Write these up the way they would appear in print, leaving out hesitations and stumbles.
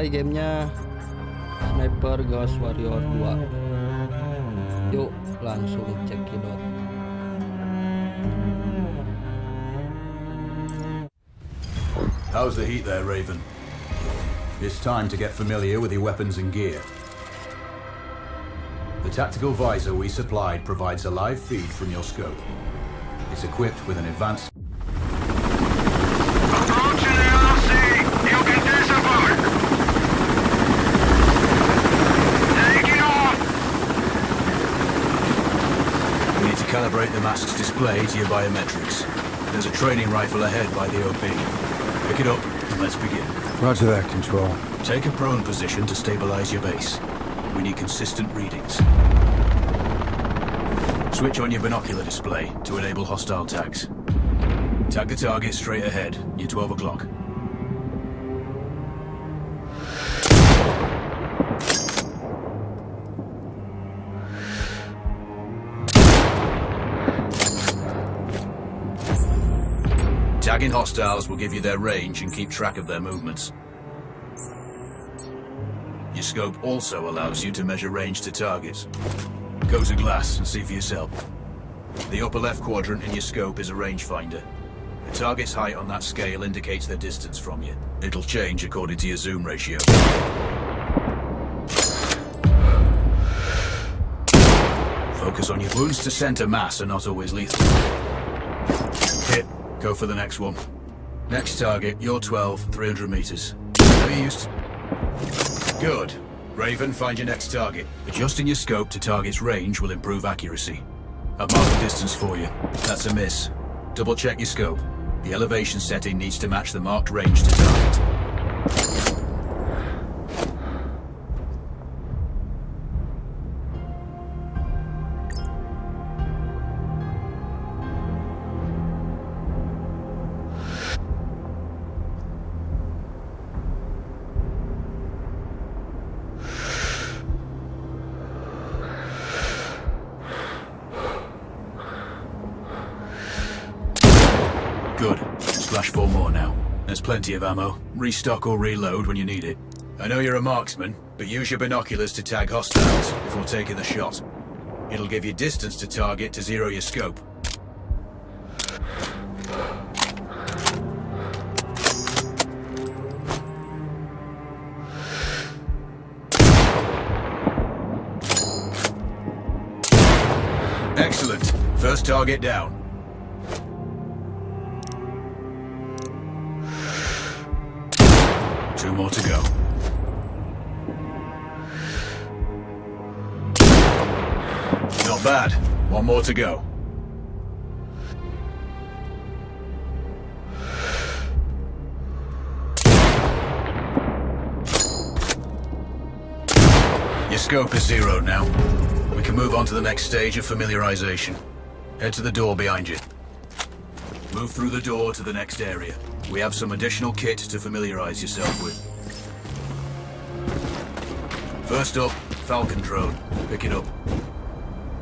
selesai gamenya. Sniper Ghost Warrior 2. Yuk langsung cekidot. How's the heat there, Raven? It's time to get familiar with your weapons and gear. The tactical visor we supplied provides a live feed from your scope. It's equipped with an advanced... Approaching the LC! You can disembark! Taking off! We need to calibrate the mask's display to your biometrics. There's a training rifle ahead by the OP. Pick it up and let's begin. Roger that, Control. Take a prone position to stabilize your base. We need consistent readings. Switch on your binocular display to enable hostile tags. Tag the target straight ahead. You're 12 o'clock. Tagging hostiles will give you their range and keep track of their movements. Your scope also allows you to measure range to targets. Go to glass and see for yourself. The upper left quadrant in your scope is a rangefinder. The target's height on that scale indicates their distance from you. It'll change according to your zoom ratio. Focus on your wounds to center mass are not always lethal. Hit. Go for the next one. Next target, you're 12, 300 meters. How you used? Good. Raven, find your next target. Adjusting your scope to target's range will improve accuracy. I've marked the distance for you. That's a miss. Double check your scope. The elevation setting needs to match the marked range to target. Good. Splash 4 more now. There's plenty of ammo. Restock or reload when you need it. I know you're a marksman, but use your binoculars to tag hostiles before taking the shot. It'll give you distance to target to zero your scope. Excellent. First target down. Two more to go. Not bad. One more to go. Your scope is zeroed now. We can move on to the next stage of familiarization. Head to the door behind you. Move through the door to the next area. We have some additional kit to familiarize yourself with. First up, Falcon drone. Pick it up.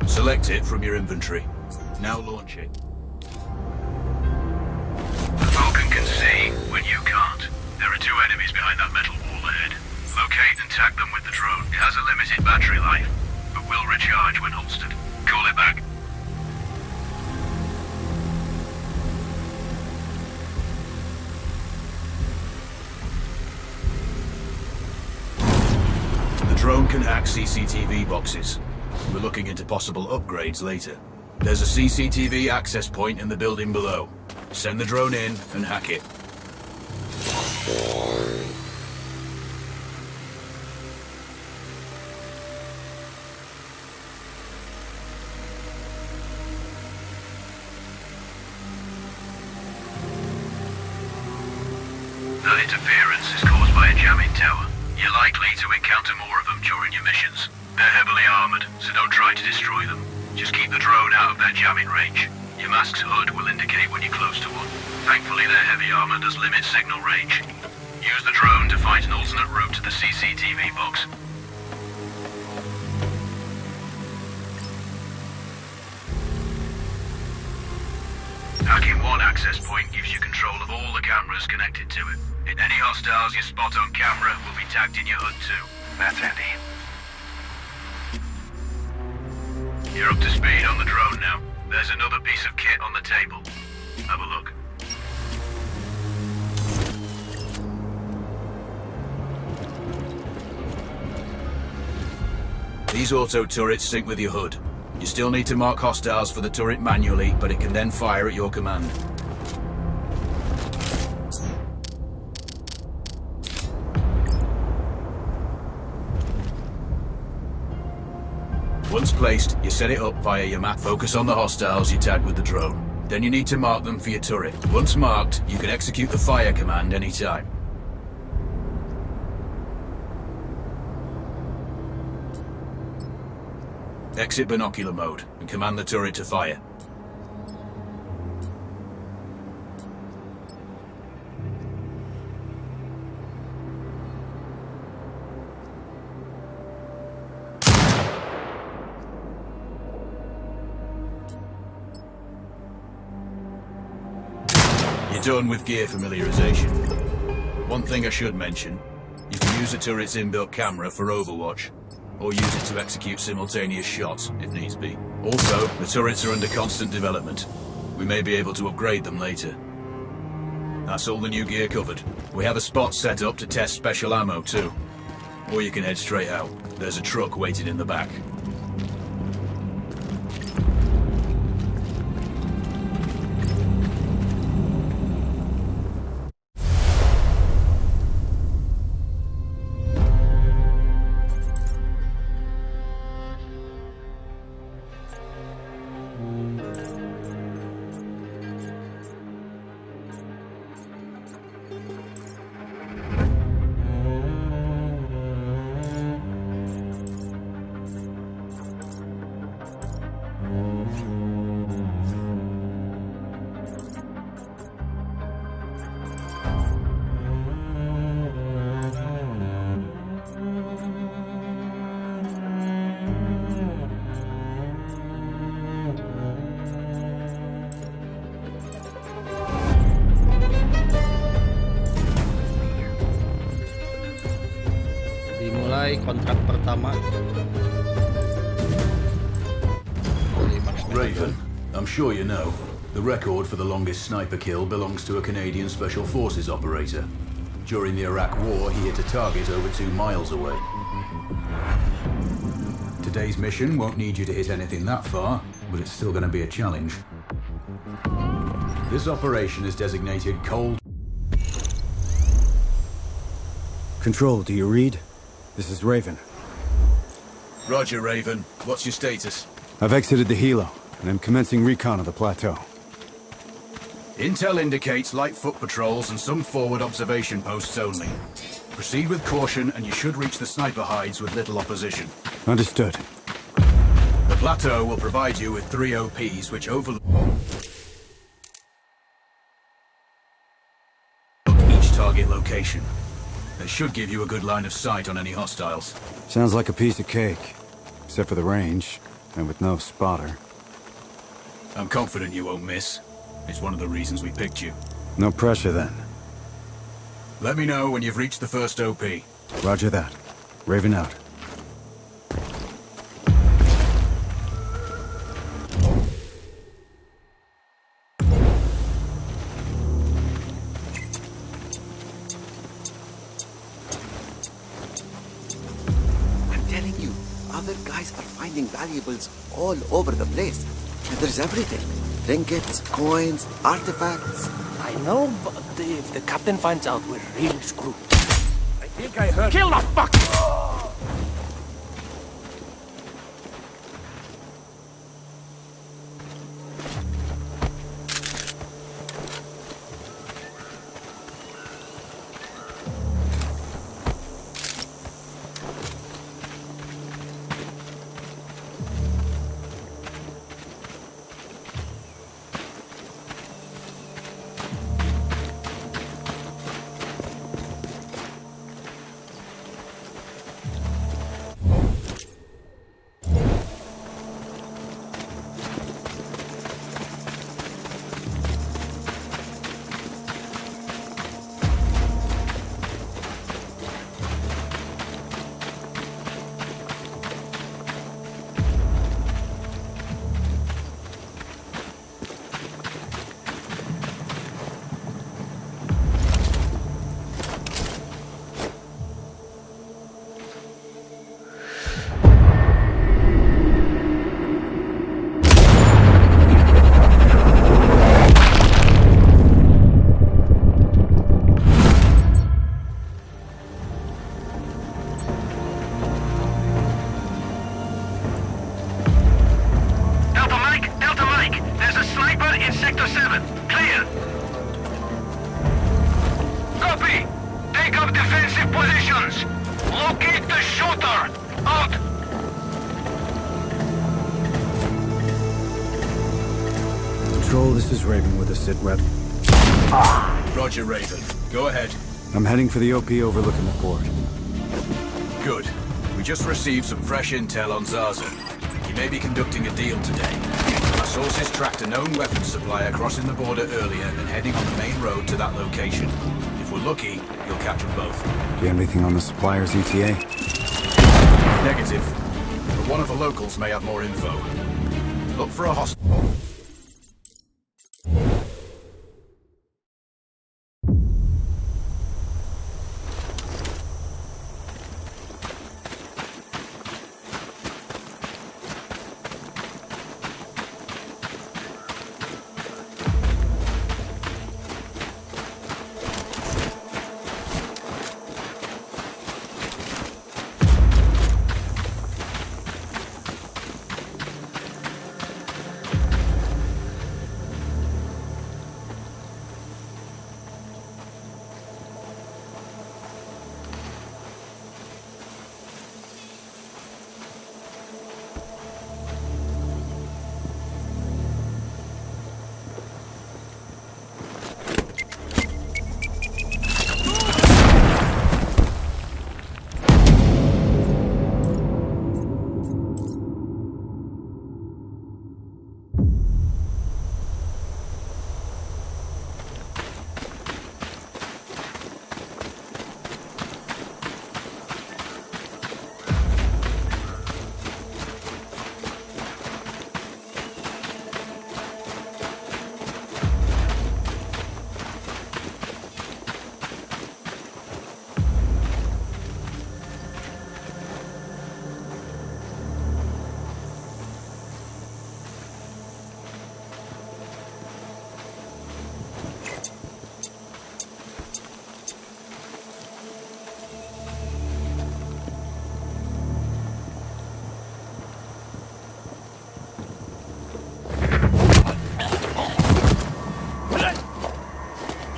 Select it from your inventory. Now launch it. The Falcon can see when you can't. There are two enemies behind that metal wall ahead. Locate and tag them with the drone. It has a limited battery life, but will recharge when holstered. Call it back. The drone can hack CCTV boxes. We're looking into possible upgrades later. There's a CCTV access point in the building below. Send the drone in and hack it. That interference is caused by a jamming tower. You're likely to encounter more of them during your missions. They're heavily armored, so don't try to destroy them. Just keep the drone out of their jamming range. Your mask's hood will indicate when you're close to one. Thankfully, their heavy armor does limit signal range. Use the drone to find an alternate route to the CCTV box. Hacking one access point gives you control of all the cameras connected to it. In any hostiles you spot on camera will be tagged in your HUD too. That's handy. You're up to speed on the drone now. There's another piece of kit on the table. Have a look. These auto turrets sync with your HUD. You still need to mark hostiles for the turret manually, but it can then fire at your command. Once placed, you set it up via your map. Focus on the hostiles you tag with the drone. Then you need to mark them for your turret. Once marked, you can execute the fire command anytime. Exit binocular mode and command the turret to fire. You're done with gear familiarization. One thing I should mention, you can use the turret's inbuilt camera for overwatch, or use it to execute simultaneous shots, if needs be. Also, the turrets are under constant development. We may be able to upgrade them later. That's all the new gear covered. We have a spot set up to test special ammo too. Or you can head straight out. There's a truck waiting in the back. Dimulai kontrak pertama. Raven, I'm sure you know, the record for the longest sniper kill belongs to a Canadian Special Forces operator. During the Iraq War, he hit a target over 2 miles away. Today's mission won't need you to hit anything that far, but it's still going to be a challenge. This operation is designated Cold. Control, do you read? This is Raven. Roger, Raven. What's your status? I've exited the helo, and I'm commencing recon of the plateau. Intel indicates light foot patrols and some forward observation posts only. Proceed with caution and you should reach the sniper hides with little opposition. Understood. The plateau will provide you with 3 OPs which overlook each target location. They should give you a good line of sight on any hostiles. Sounds like a piece of cake. Except for the range, and with no spotter. I'm confident you won't miss. It's one of the reasons we picked you. No pressure then. Let me know when you've reached the first OP. Roger that. Raven out. I'm telling you, other guys are finding valuables all over the place. And there's everything. Trinkets, coins, artifacts. I know, but if the captain finds out, we're really screwed. I think I heard— Kill the fuck! 7. Clear. Copy. Take up defensive positions. Locate the shooter. Out. Control, this is Raven with a sit rep. Roger, Raven. Go ahead. I'm heading for the OP overlooking the port. Good. We just received some fresh intel on Zaza. He may be conducting a deal today. Our sources tracked a known weapons supplier crossing the border earlier and heading on the main road to that location. If we're lucky, you'll catch them both. Do you have anything on the supplier's ETA? Negative. But one of the locals may have more info. Look for a hostel.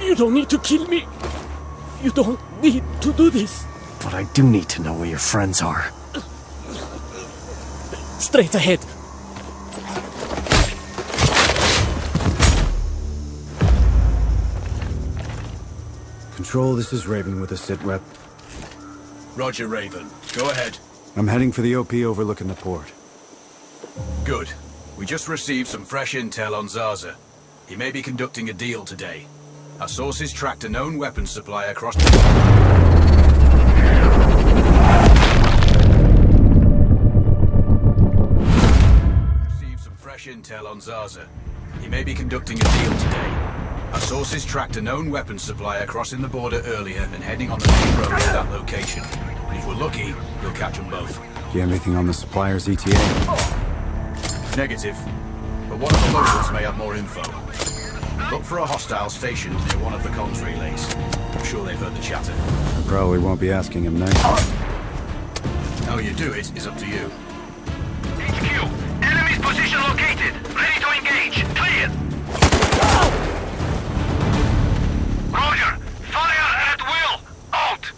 You don't need to kill me. You don't need to do this. But I do need to know where your friends are. Straight ahead. Control, this is Raven with a sit rep. Roger, Raven. Go ahead. I'm heading for the OP overlooking the port. Good. We just received some fresh intel on Zaza. He may be conducting a deal today. Our sources tracked a known weapons supplier across the... Received some fresh intel on Zaza. He may be conducting a deal today. Our sources tracked a known weapons supplier crossing the border earlier and heading on the main road to that location. If we're lucky, we'll catch them both. Do you have anything on the supplier's ETA? Negative. But one of the locals may have more info. Look for a hostile stationed near one of the comms relays. I'm sure they've heard the chatter. I probably won't be asking him now. How you do it is up to you. HQ, enemy's position located. Ready to engage. Clear. Roger. Fire at will. Out.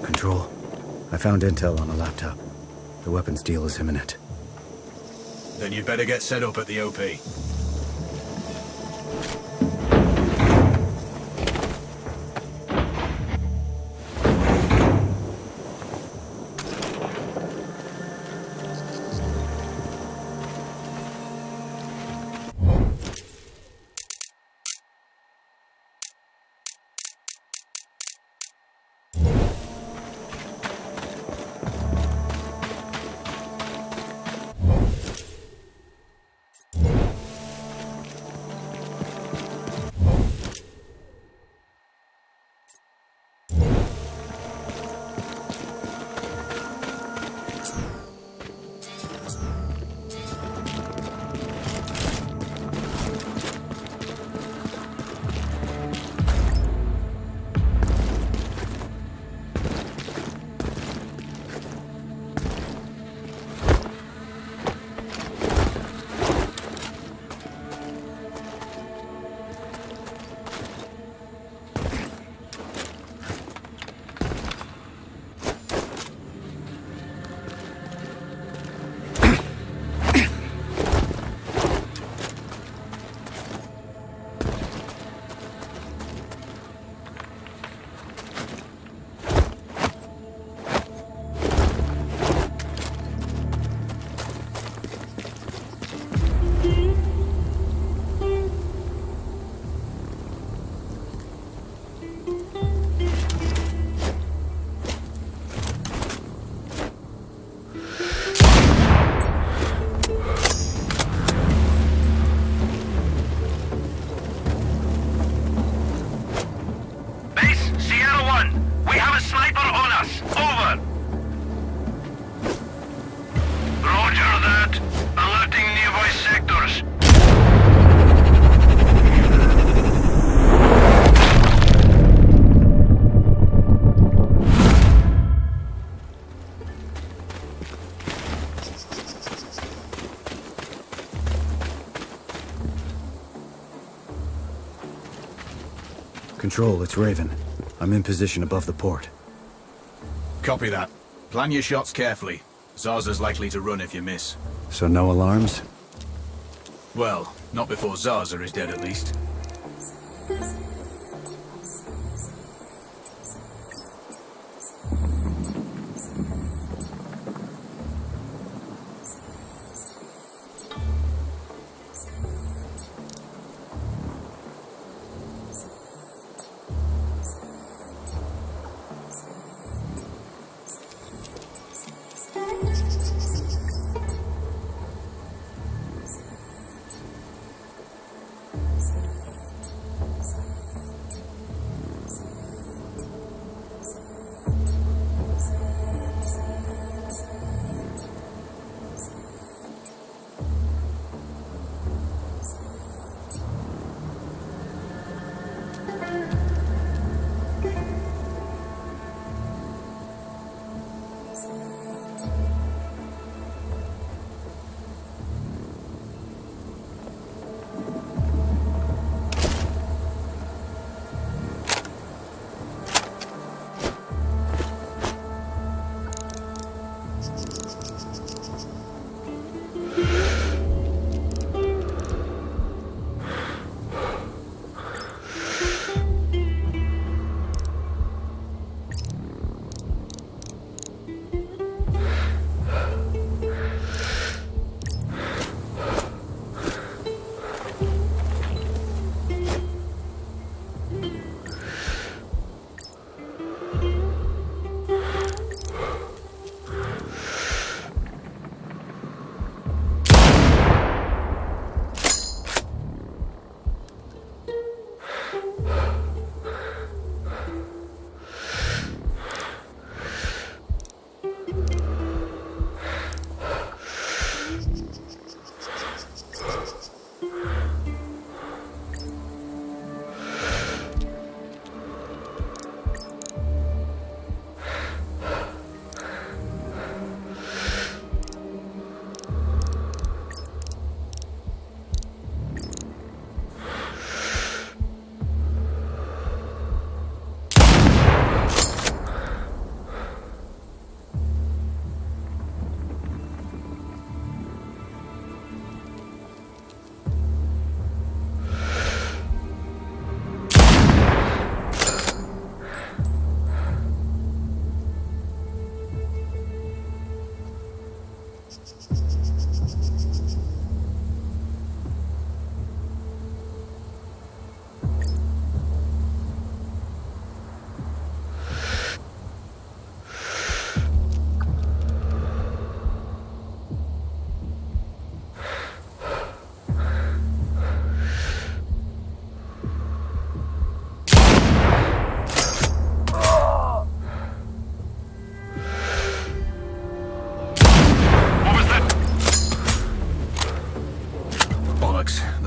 Control, I found intel on a laptop. The weapons deal is imminent. Then you'd better get set up at the OP. Control, it's Raven. I'm in position above the port. Copy that. Plan your shots carefully. Zaza's likely to run if you miss. So no alarms? Well, not before Zaza is dead at least.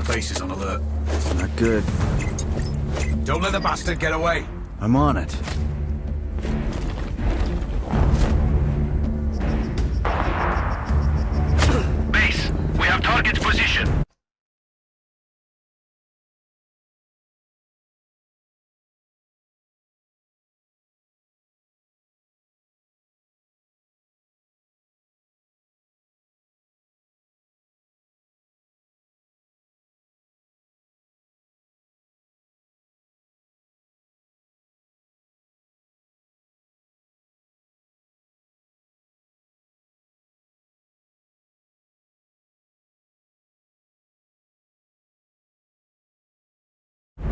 Base is on alert. It's not good. Don't let the bastard get away. I'm on it. Base, we have target position.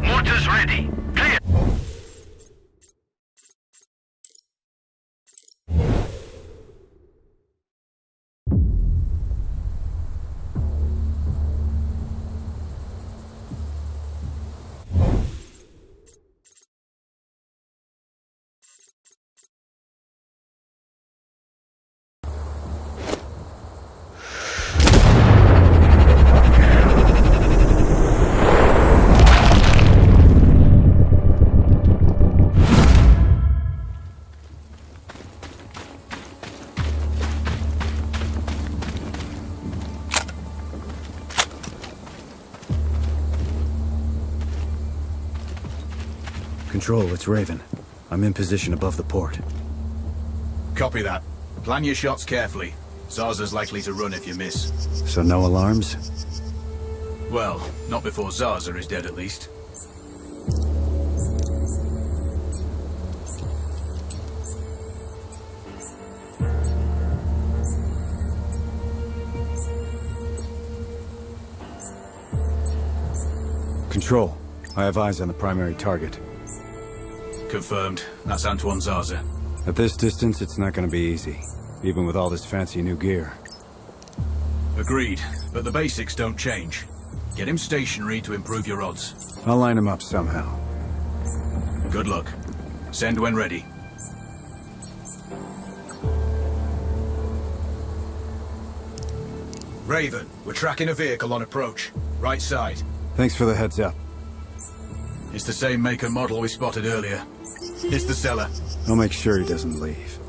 Mortars ready. Clear. Control, it's Raven. I'm in position above the port. Copy that. Plan your shots carefully. Zarza's likely to run if you miss. So no alarms? Well, not before Zarza is dead at least. Control, I have eyes on the primary target. Confirmed. That's Antoine Zarza. At this distance, it's not gonna be easy, even with all this fancy new gear. Agreed, but the basics don't change. Get him stationary to improve your odds. I'll line him up somehow. Good luck. Send when ready. Raven, we're tracking a vehicle on approach. Right side. Thanks for the heads up. It's the same make and model we spotted earlier. It's the seller. I'll make sure he doesn't leave.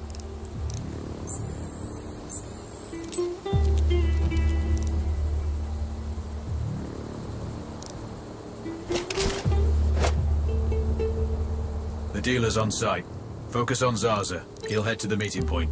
The dealer's on site. Focus on Zarza. He'll head to the meeting point.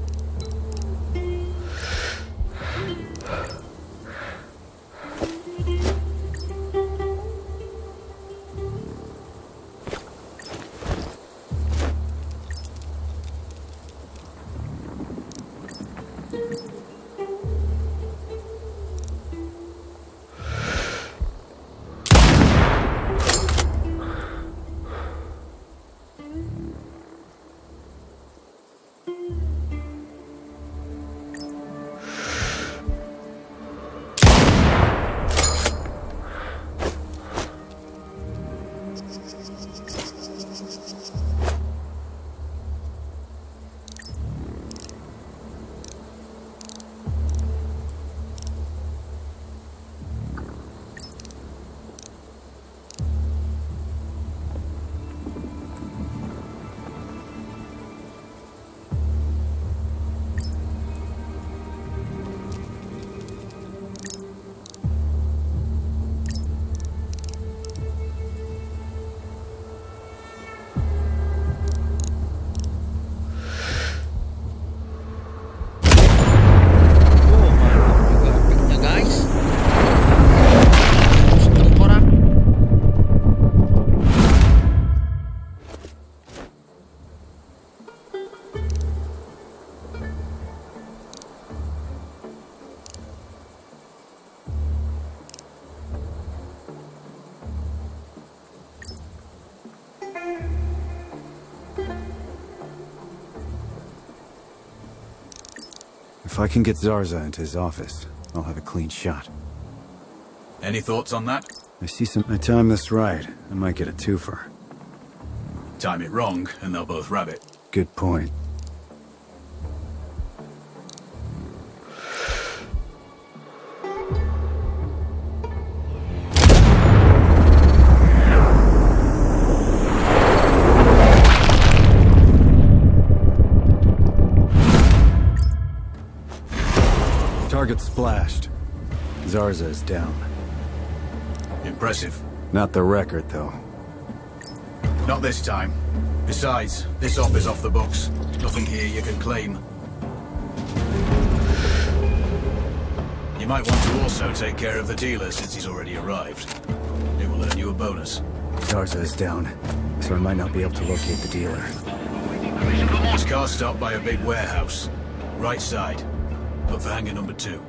If I can get Zarza into his office, I'll have a clean shot. Any thoughts on that? I time this right, I might get a twofer. Time it wrong, and they'll both grab it. Good point. Target splashed. Zarza is down. Impressive. Not the record, though. Not this time. Besides, this op is off the books. Nothing here you can claim. You might want to also take care of the dealer since he's already arrived. It will earn you a bonus. Zarza is down, so I might not be able to locate the dealer. His car stopped by a big warehouse. Right side. Look for hangar number 2.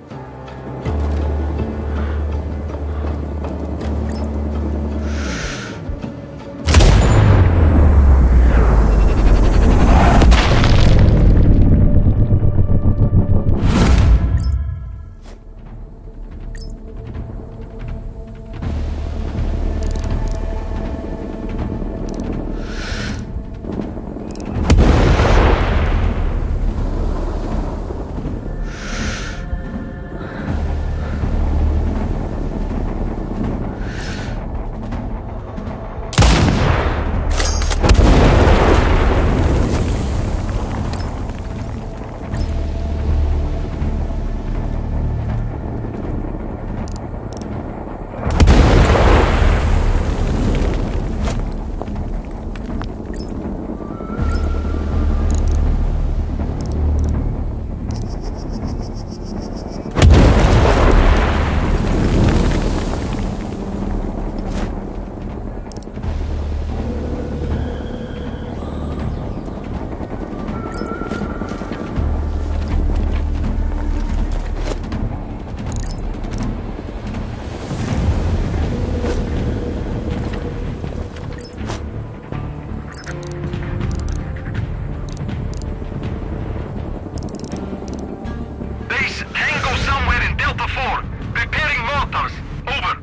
Repairing mortars. Over.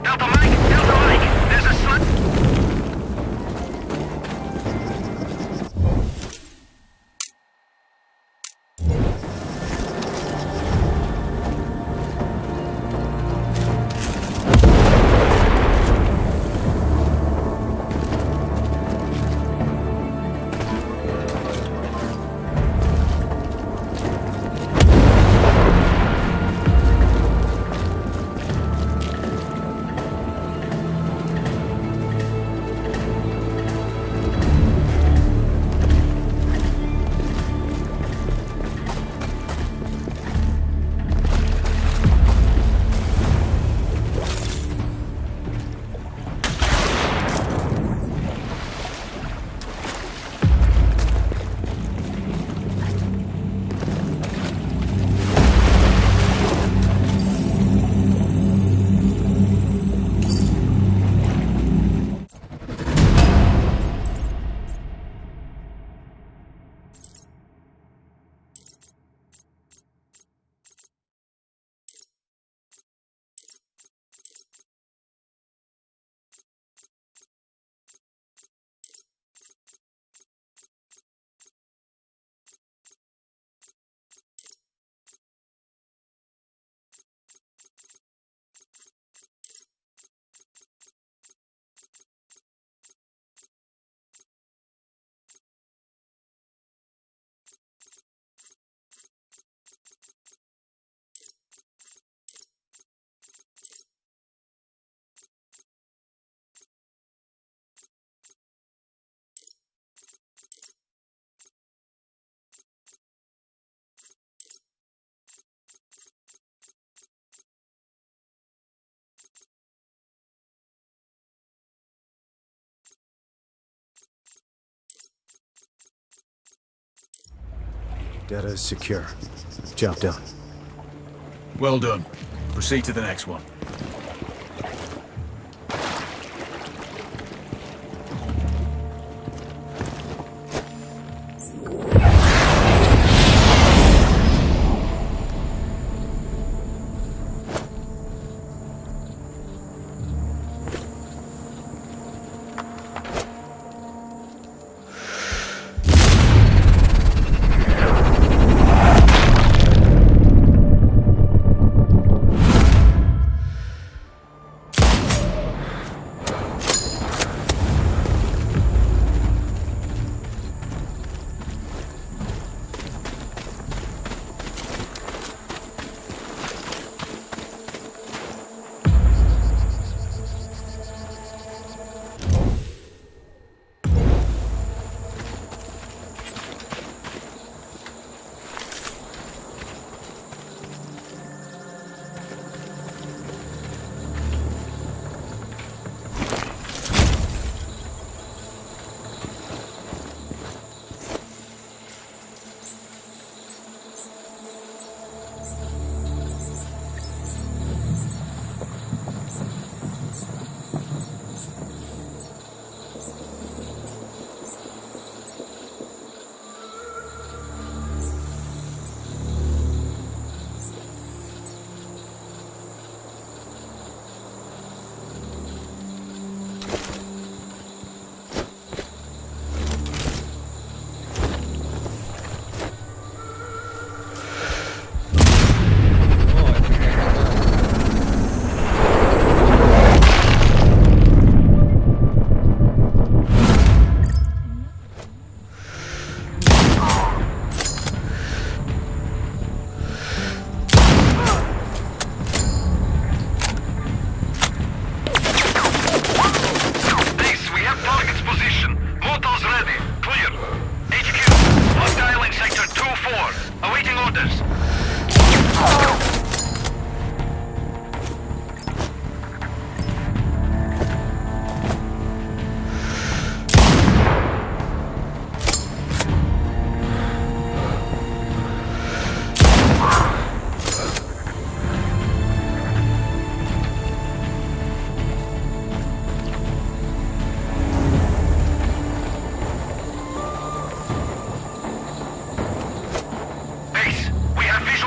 Delta Mike, there's a slip. Data is secure. Job done. Well done. Proceed to the next one.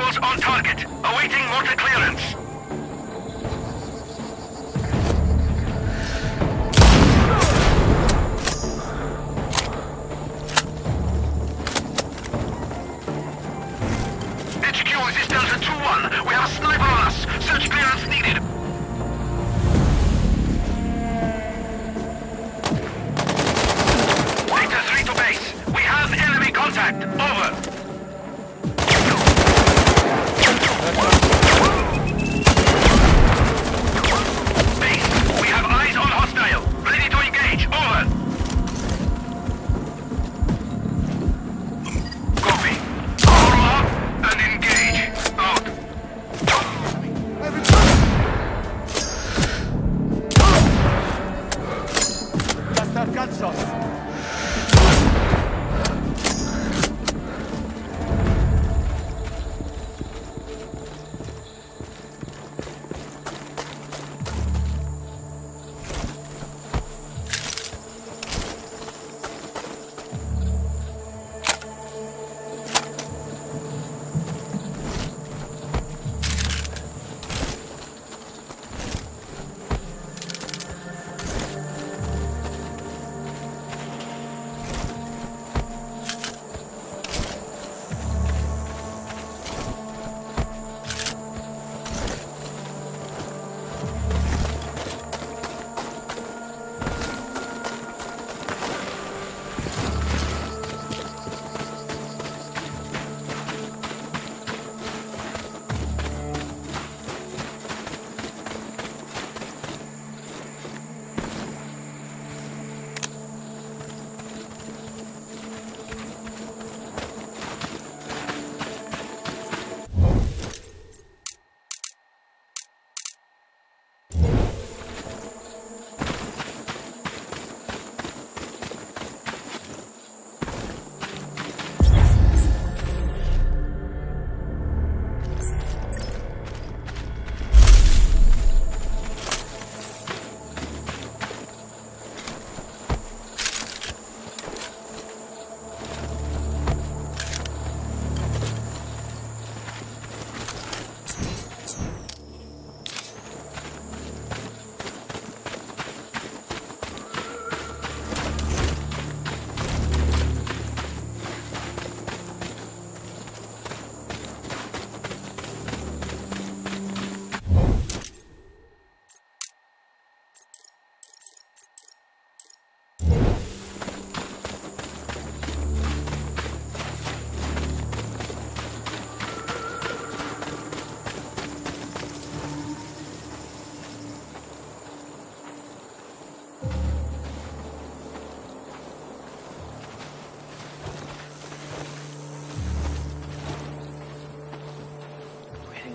Visuals on target. Awaiting mortar clearance. HQ, this is Delta 2-1. We have a sniper on us. Search clearance needed. Victor 3 to base. We have enemy contact. Over. Base, we have eyes on hostile. Ready to engage. Over. Copy. Follow up and engage. Out. Just our gunshots.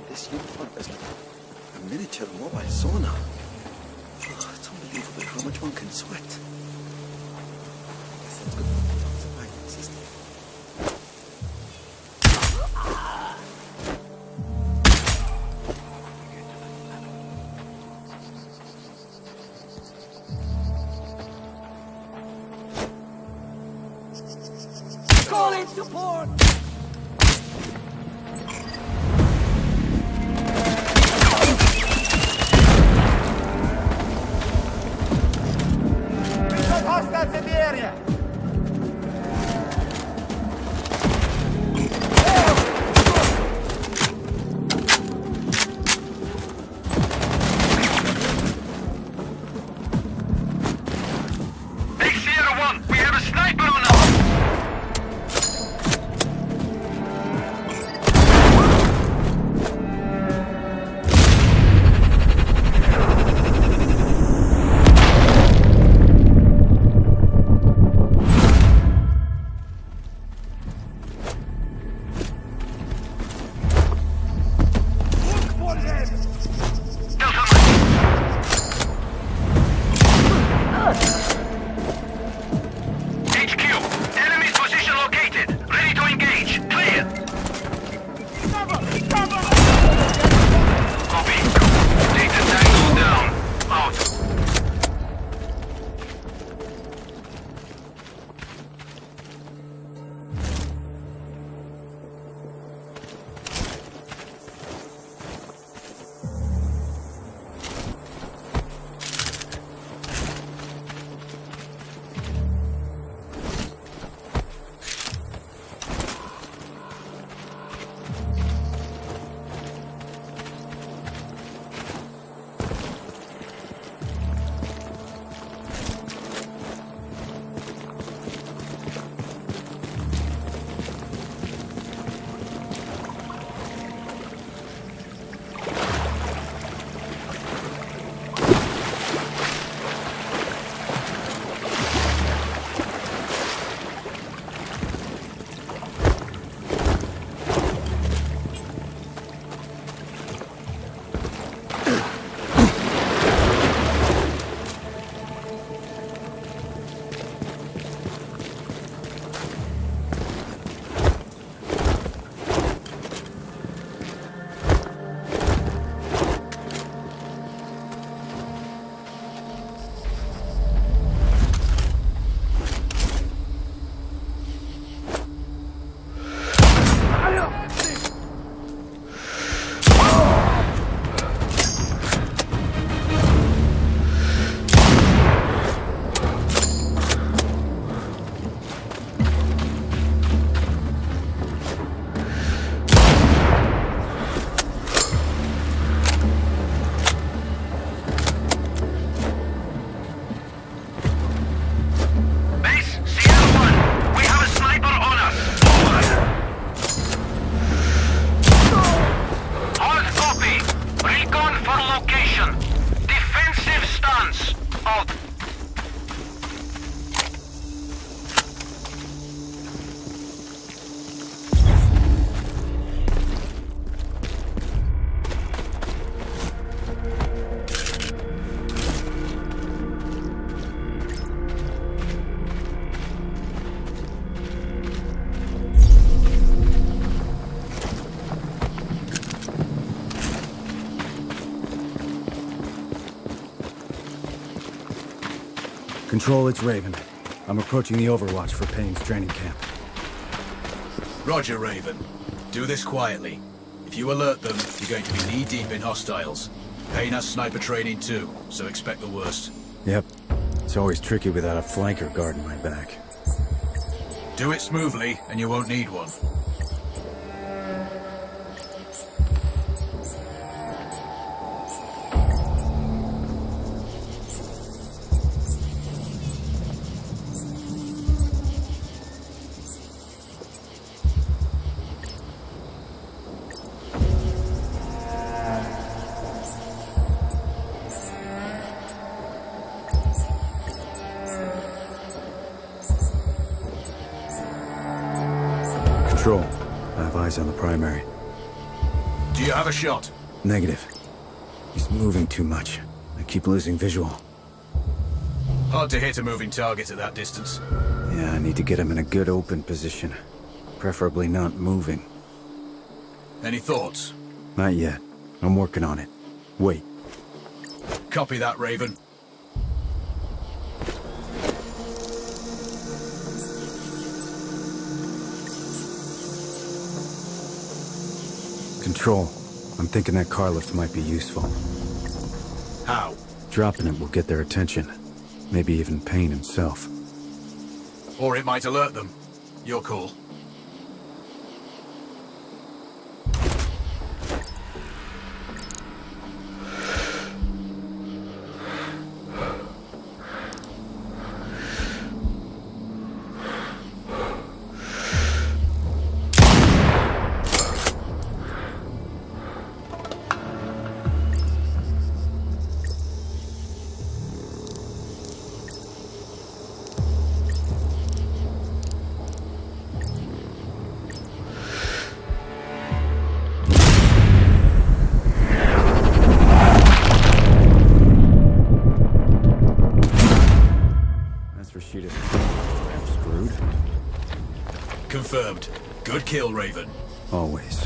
This uniform is like a miniature mobile sauna. Oh, it's unbelievable how much one can sweat. Guess that's good for the detoxifying system. Calling support! Hostiles in the area! Base Sierra 1, we have a sniper on us! Control, it's Raven. I'm approaching the Overwatch for Payne's training camp. Roger, Raven. Do this quietly. If you alert them, you're going to be knee-deep in hostiles. Payne has sniper training too, so expect the worst. Yep. It's always tricky without a flanker guarding my back. Do it smoothly, and you won't need one. Control. I have eyes on the primary. Do you have a shot? Negative. He's moving too much. I keep losing visual. Hard to hit a moving target at that distance. Yeah, I need to get him in a good open position. Preferably not moving. Any thoughts? Not yet. I'm working on it. Wait. Copy that, Raven. Control. I'm thinking that car lift might be useful. How? Dropping it will get their attention. Maybe even Payne himself. Or it might alert them. Your call. I'm screwed. Confirmed. Good kill, Raven. Always.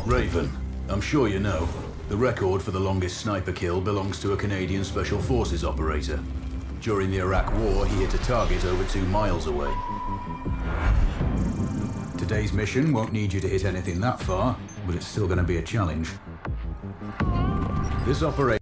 Raven, I'm sure you know, the record for the longest sniper kill belongs to a Canadian Special Forces operator. During the Iraq War, he hit a target over 2 miles away. Today's mission won't need you to hit anything that far, but it's still going to be a challenge. This operation...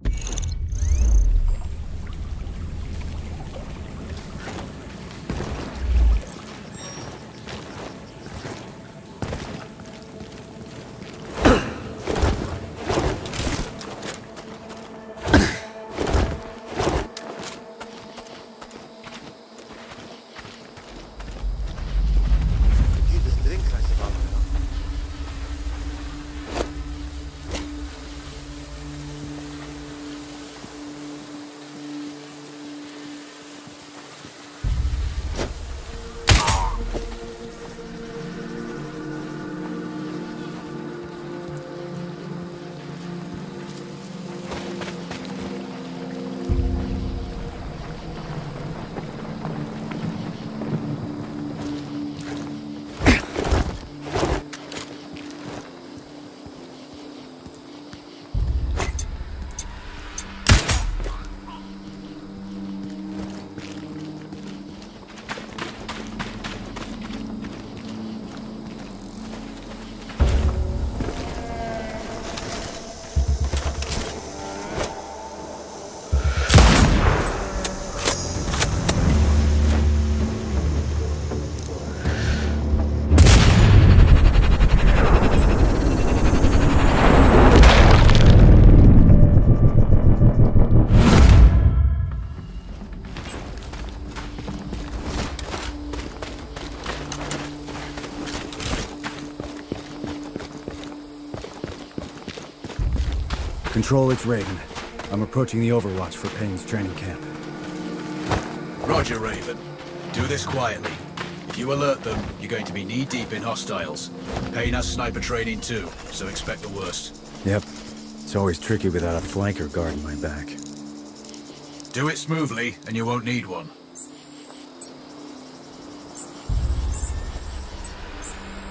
Control, it's Raven. I'm approaching the Overwatch for Payne's training camp. Roger, Raven. Do this quietly. If you alert them, you're going to be knee-deep in hostiles. Payne has sniper training too, so expect the worst. Yep. It's always tricky without a flanker guarding my back. Do it smoothly, and you won't need one.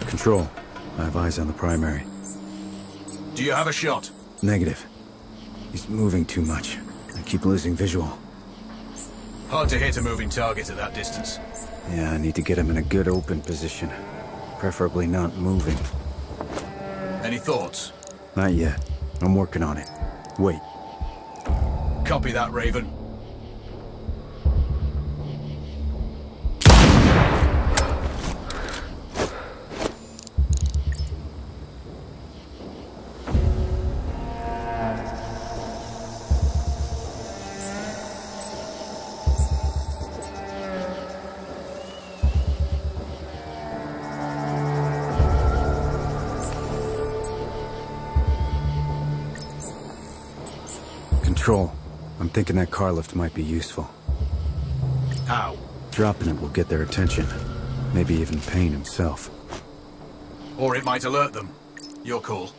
Control, I have eyes on the primary. Do you have a shot? Negative. He's moving too much. I keep losing visual. Hard to hit a moving target at that distance. Yeah, I need to get him in a good open position. Preferably not moving. Any thoughts? Not yet. I'm working on it. Wait. Copy that, Raven. Control. I'm thinking that car lift might be useful. How? Dropping it will get their attention. Maybe even Payne himself. Or it might alert them. Your call.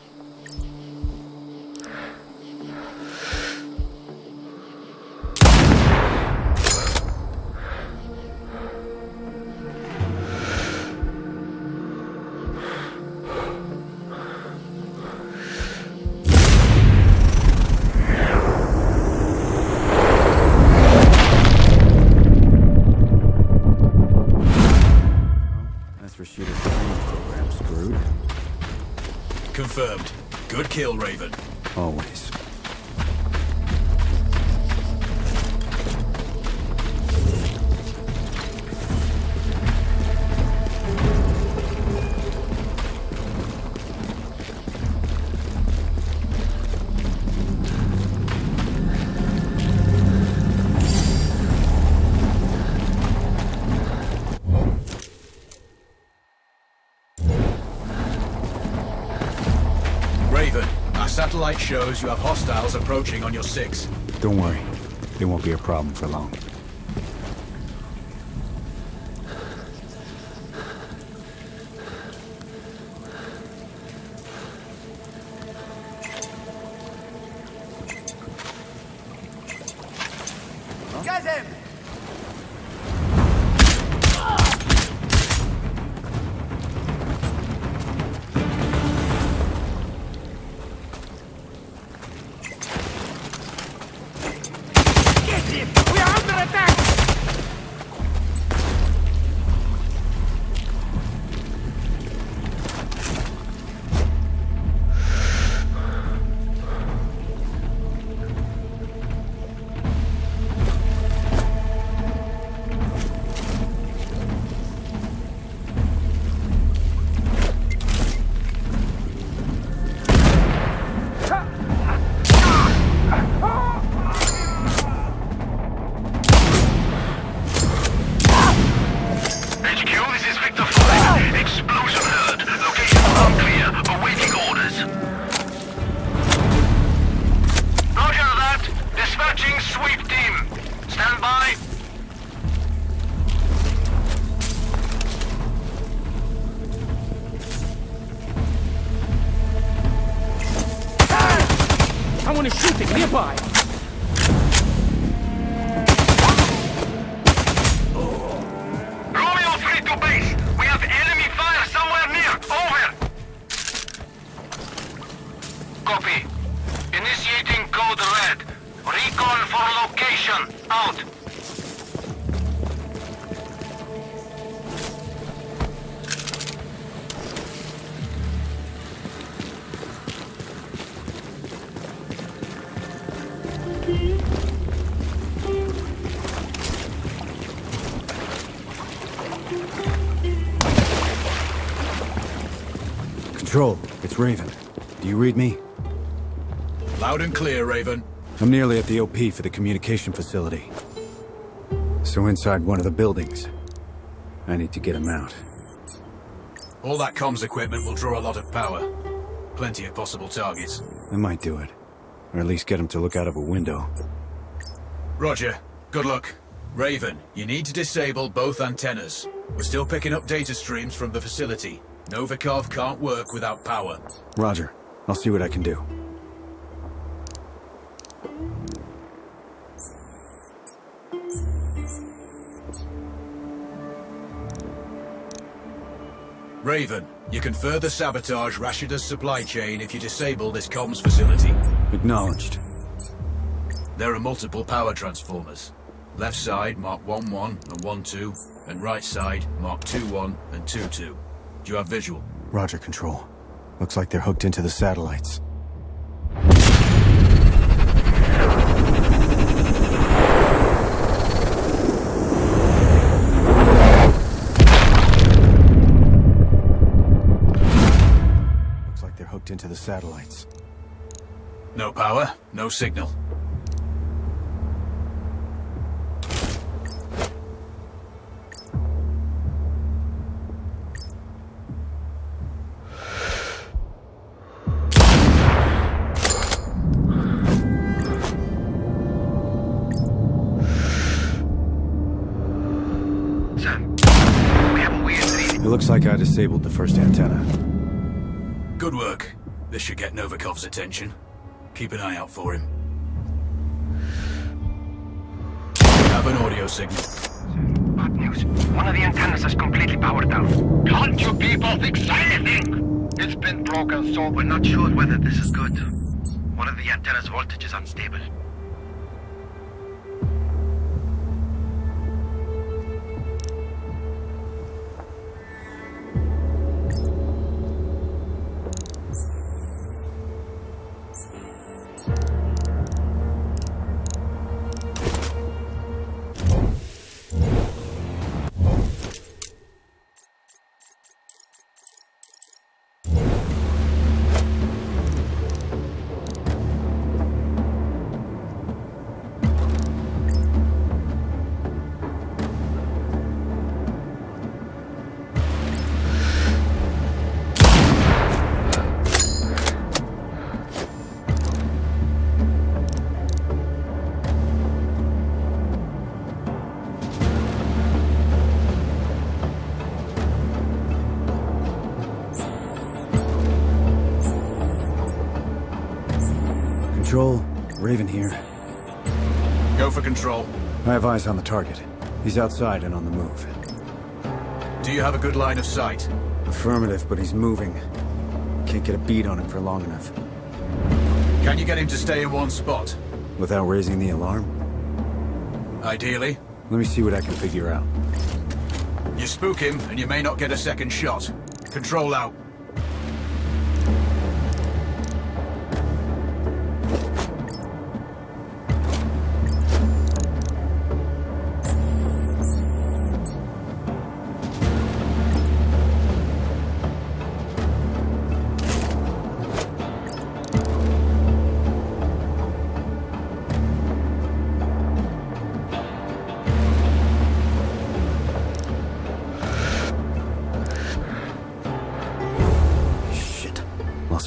Rashida's training program screwed. Confirmed. Good kill, Raven. Always. Raven, our satellite shows you have hostiles approaching on your 6. Don't worry. It won't be a problem for long. Someone is shooting nearby! Romeo 3 to base! We have enemy fire somewhere near! Over! Copy. Initiating code red. Recon for location. Out. Control, it's Raven. Do you read me? Loud and clear, Raven. I'm nearly at the OP for the communication facility. So inside one of the buildings. I need to get him out. All that comms equipment will draw a lot of power. Plenty of possible targets. I might do it. Or at least get him to look out of a window. Roger. Good luck. Raven, you need to disable both antennas. We're still picking up data streams from the facility. Novikov can't work without power. Roger. I'll see what I can do. Raven, you can further sabotage Rashida's supply chain if you disable this comms facility. Acknowledged. There are multiple power transformers. Left side mark 1-1 and 1-2, and right side mark 2-1 and 2-2. Do you have visual? Roger, Control. Looks like they're hooked into the satellites. Looks like they're hooked into the satellites. No power, no signal. It looks like I disabled the first antenna. Good work. This should get Novikov's attention. Keep an eye out for him. Have an audio signal. Bad news. One of the antennas is completely powered down. Can't you people fix anything? It's been broken, so we're not sure whether this is good. One of the antenna's voltage is unstable. Control, Raven here. Go for control. I have eyes on the target. He's outside and on the move. Do you have a good line of sight? Affirmative, but he's moving. Can't get a bead on him for long enough. Can you get him to stay in one spot? Without raising the alarm? Ideally. Let me see what I can figure out. You spook him, and you may not get a second shot. Control out.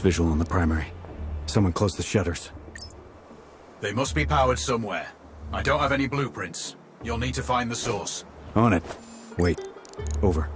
Visual on the primary. Someone close the shutters. They must be powered somewhere. I don't have any blueprints. You'll need to find the source. On it. Wait. Over.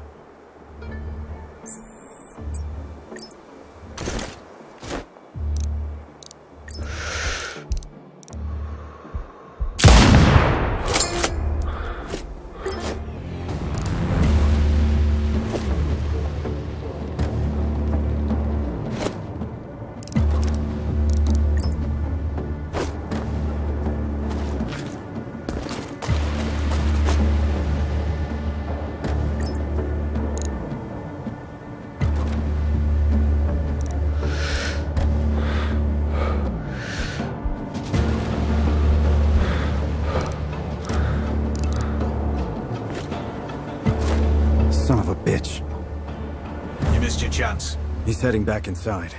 missed your chance. He's heading back inside.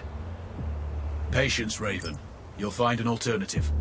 Patience, Raven. You'll find an alternative.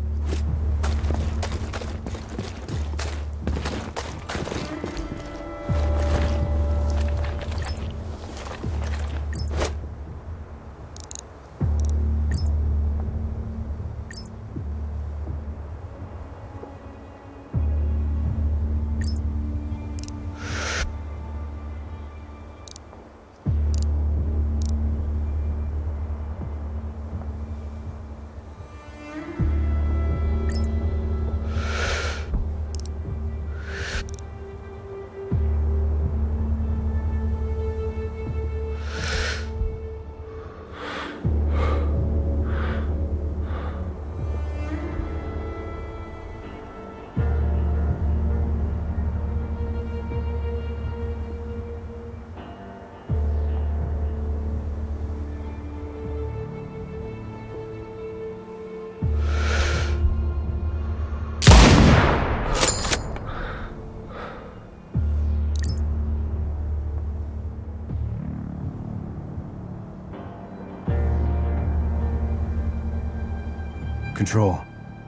Control.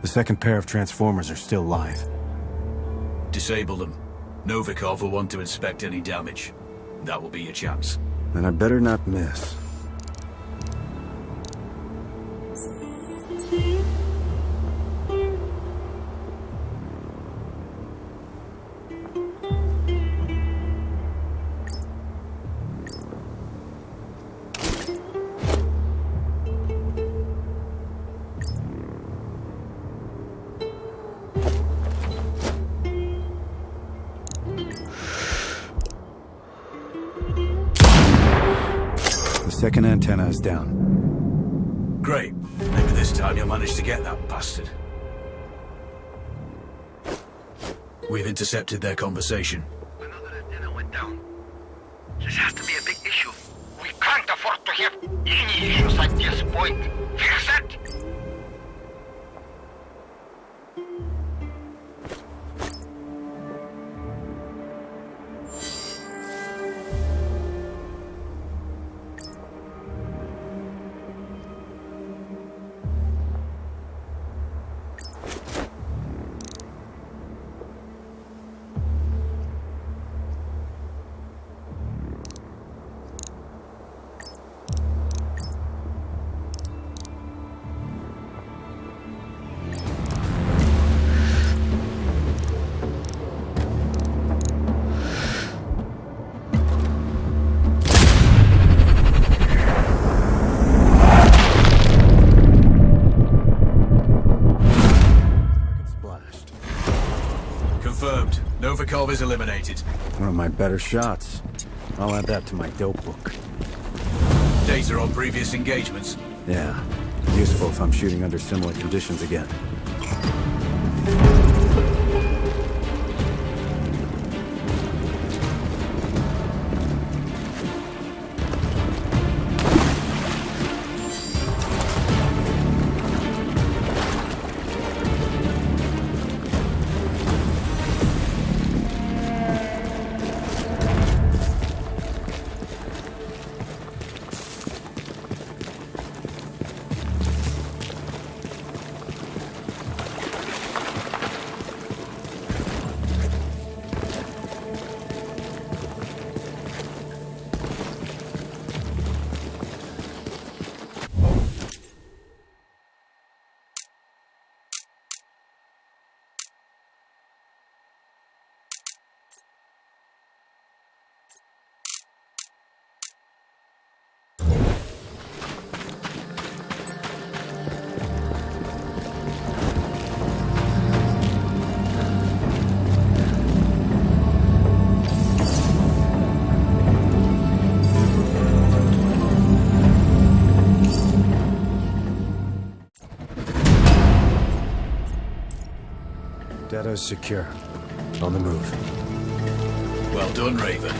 The second pair of transformers are still live. Disable them. Novikov will want to inspect any damage. That will be your chance. And I better not miss. The second antenna is down. Great. Maybe this time you'll manage to get that bastard. We've intercepted their conversation. Another antenna went down. This has to be a big issue. We can't afford to have any issues like this, point. Fix it! Confirmed. Novikov is eliminated. One of my better shots. I'll add that to my dope book. Data on previous engagements. Yeah. Useful if I'm shooting under similar conditions again. Data is secure. On the move. Well done, Raven.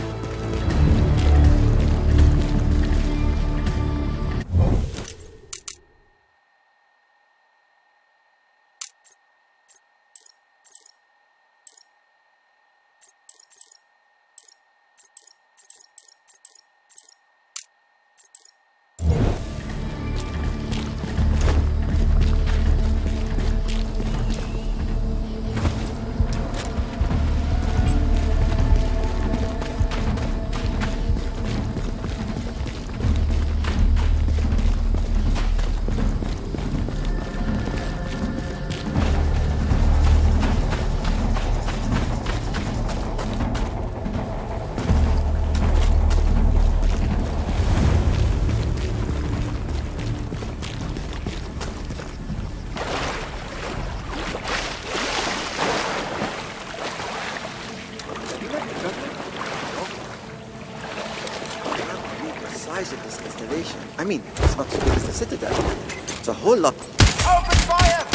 this installation. I mean, it's not as big as the Citadel. It's a whole lot. Open fire!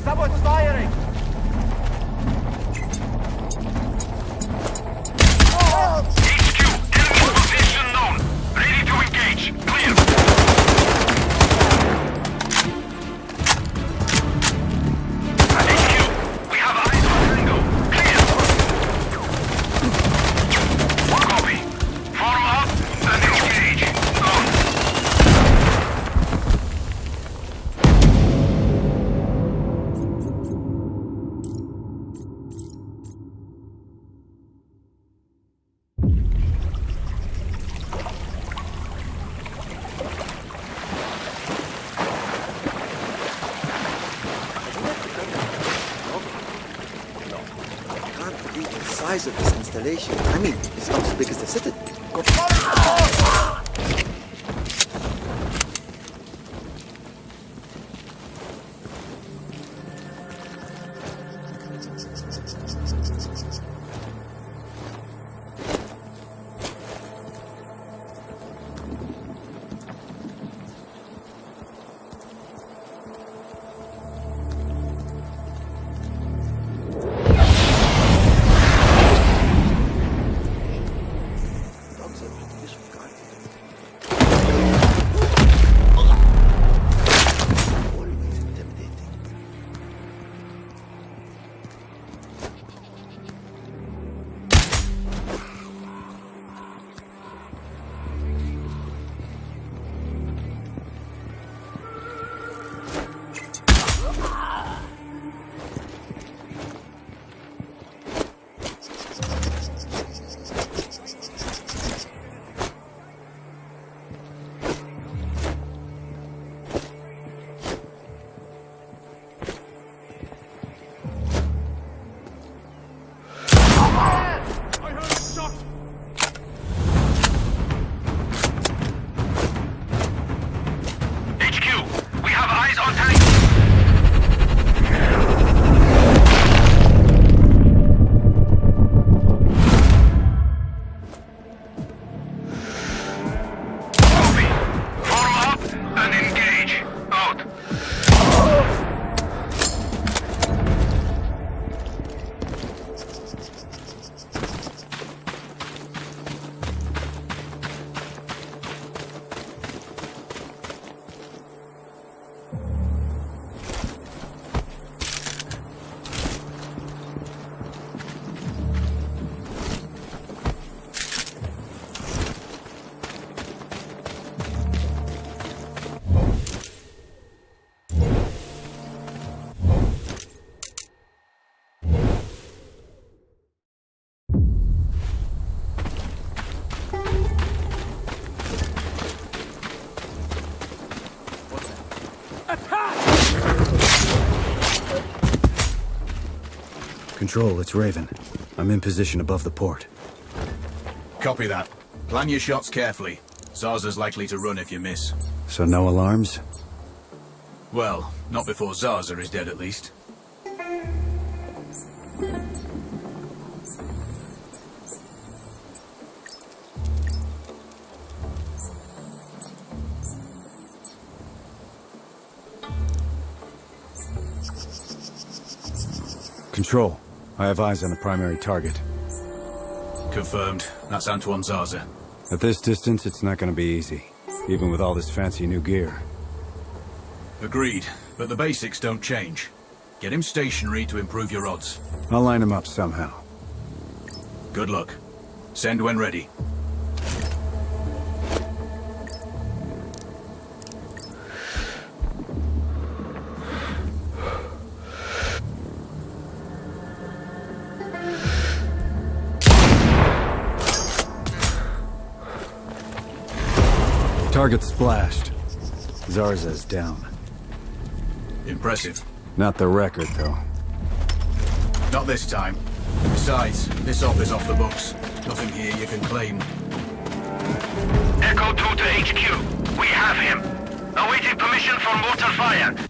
Someone's firing! HQ, enemy position known. Ready to engage. Clear. HQ, we have eyes on Tango. Clear. Copy. Form up and engage. On. I can't believe the size of this installation. I mean, it's not as big as the Citadel. Dogs are pretty useful, guys. Always intimidating. HQ, we have eyes on Tango. Copy. Form up and engage. Out. Control, it's Raven. I'm in position above the port. Copy that. Plan your shots carefully. Zaza's likely to run if you miss. So no alarms? Well, not before Zaza is dead at least. Control, I have eyes on the primary target. Confirmed. That's Antoine Zaza. At this distance, it's not gonna be easy, even with all this fancy new gear. Agreed, but the basics don't change. Get him stationary to improve your odds. I'll line him up somehow. Good luck. Send when ready. Target splashed. Zarza's down. Impressive. Not the record, though. Not this time. Besides, this op is off the books. Nothing here you can claim. Echo 2 to HQ. We have him. Awaiting permission for mortar fire.